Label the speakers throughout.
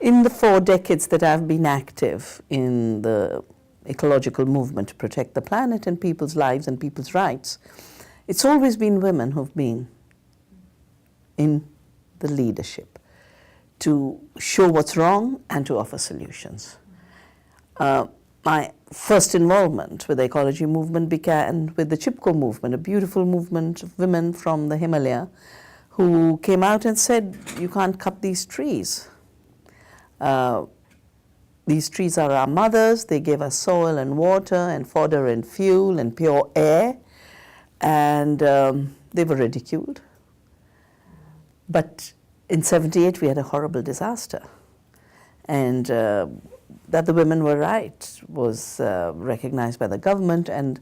Speaker 1: In the 4 decades that I've been active in the ecological movement to protect the planet and people's lives and people's rights, it's always been women who've been in the leadership to show what's wrong and to offer solutions. My first involvement with the ecology movement began with the Chipko movement, a beautiful movement of women from the Himalaya who came out and said, you can't cut these trees. These trees are our mothers. They give us soil and water and fodder and fuel and pure air. And they were ridiculed. But in '78, we had a horrible disaster. And that the women were right was recognized by the government, and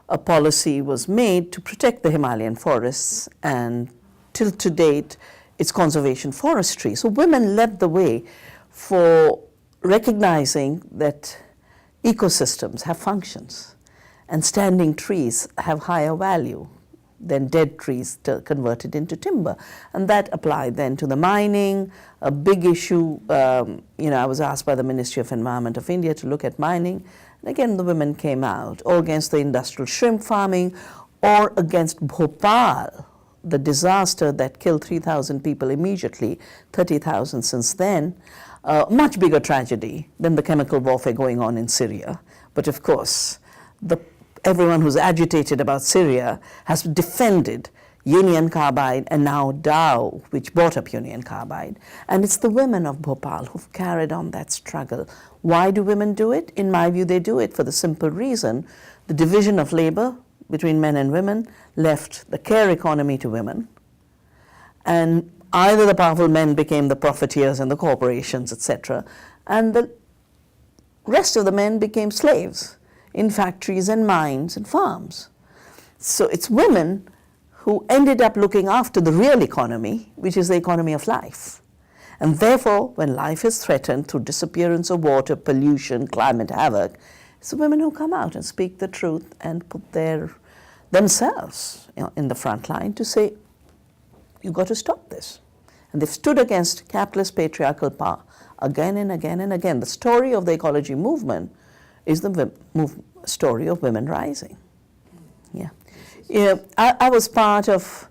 Speaker 1: a policy was made to protect the Himalayan forests, and till to date, it's conservation forestry. So women led the way for recognizing that ecosystems have functions, and standing trees have higher value than dead trees converted into timber. And that applied then to the mining, a big issue. I was asked by the Ministry of Environment of India to look at mining. And again, the women came out, or against the industrial shrimp farming, or against Bhopal, the disaster that killed 3,000 people immediately, 30,000 since then. Much bigger tragedy than the chemical warfare going on in Syria. But of course, everyone who's agitated about Syria has defended Union Carbide and now Dow, which bought up Union Carbide. And it's the women of Bhopal who've carried on that struggle. Why do women do it? In my view, they do it for the simple reason the division of labor between men and women left the care economy to women. And either the powerful men became the profiteers and the corporations, etc., and the rest of the men became slaves in factories and mines and farms. So it's women who ended up looking after the real economy, which is the economy of life. And therefore, when life is threatened through disappearance of water, pollution, climate havoc, it's the women who come out and speak the truth and put themselves in the front line to say, you've got to stop this. And they've stood against capitalist patriarchal power again and again and again. The story of the ecology movement is the story of women rising. I was part of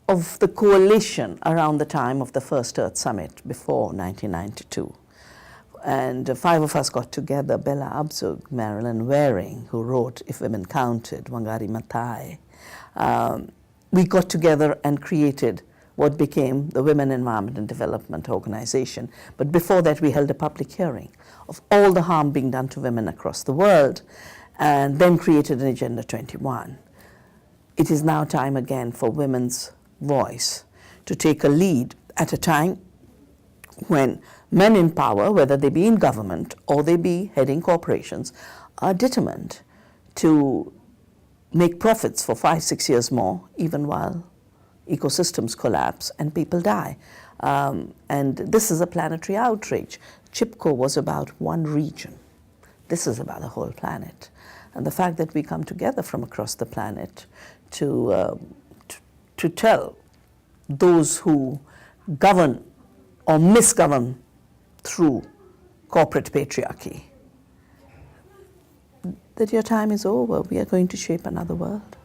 Speaker 1: the coalition around the time of the first Earth Summit before 1992. And 5 of us got together, Bella Abzug, Marilyn Waring, who wrote If Women Counted, Wangari Maathai. We got together and created what became the Women Environment and Development Organization. But before that, we held a public hearing of all the harm being done to women across the world, and then created an Agenda 21. It is now time again for women's voice to take a lead at a time when men in power, whether they be in government or they be heading corporations, are determined to make profits for 5-6 years more, even while ecosystems collapse and people die. And this is a planetary outrage. Chipko was about one region. This is about the whole planet. And the fact that we come together from across the planet to tell those who govern or misgovern through corporate patriarchy that your time is over. We are going to shape another world.